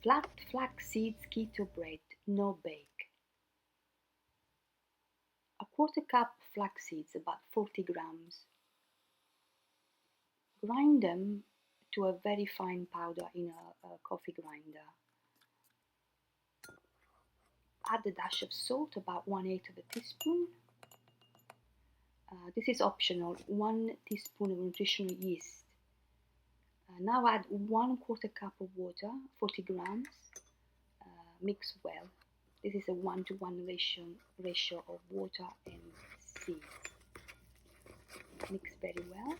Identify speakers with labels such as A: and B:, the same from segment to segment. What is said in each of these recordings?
A: Flat flax seeds keto bread, no bake. A quarter cup flax seeds, about 40 grams. Grind them to a very fine powder in a coffee grinder. Add a dash of salt, about 1/8 of a teaspoon. This is optional. 1 teaspoon of nutritional yeast. Now add 1/4 cup of water, 40 grams. Mix well. This is a 1-to-1 ratio of water and seeds. Mix very well.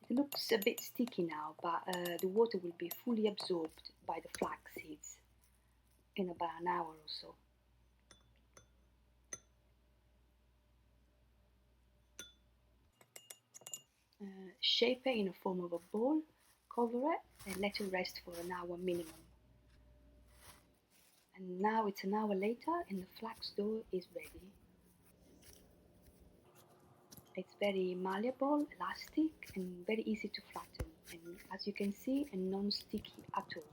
A: It looks a bit sticky now, but the water will be fully absorbed by the flax seeds in about an hour or so. Shape it in the form of a ball, cover it, and let it rest for an hour minimum. And now it's an hour later and the flax dough is ready. It's very malleable, elastic, and very easy to flatten, and as you can see, non-sticky at all.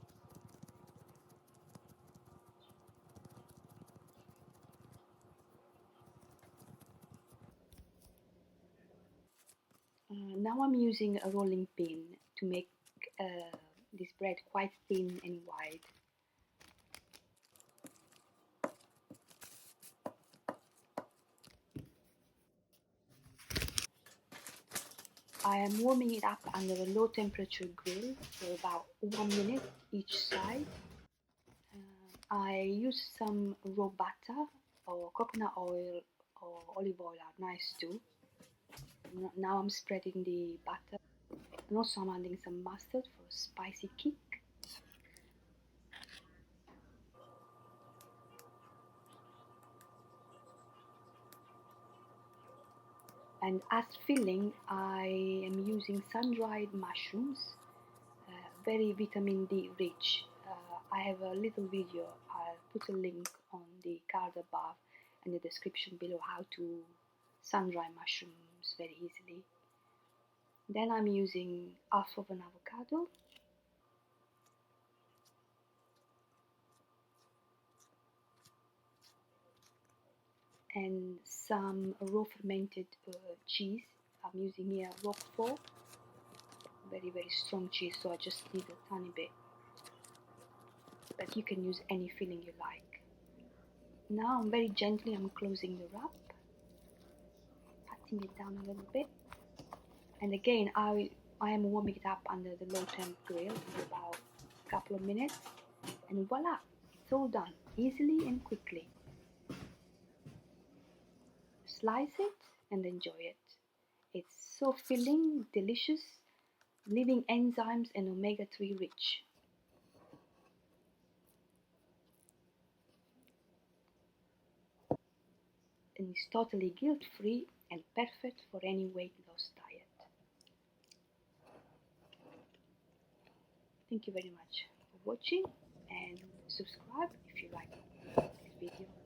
A: Now I'm using a rolling pin to make this bread quite thin and wide. I am warming it up under a low temperature grill for about 1 minute each side. I use some raw butter or coconut oil or olive oil are nice too. Now I'm spreading the butter, and also I'm adding some mustard for a spicy kick. And as filling, I am using sun-dried mushrooms, very vitamin D rich. I have a little video, I'll put a link on the card above and the description below how to sun-dry mushrooms very easily. Then I'm using half of an avocado, and some raw fermented cheese. I'm using here Roquefort, very strong cheese, so I just need a tiny bit, but you can use any filling you like. Now I'm very gently, I'm closing the wrap, patting it down a little bit, and again I am warming it up under the low temp grill for about a couple of minutes, and voila, it's all done, easily and quickly. Slice it and enjoy it. It's so filling, delicious, living enzymes and omega-3 rich. And it's totally guilt-free and perfect for any weight loss diet. Thank you very much for watching, and subscribe if you like this video.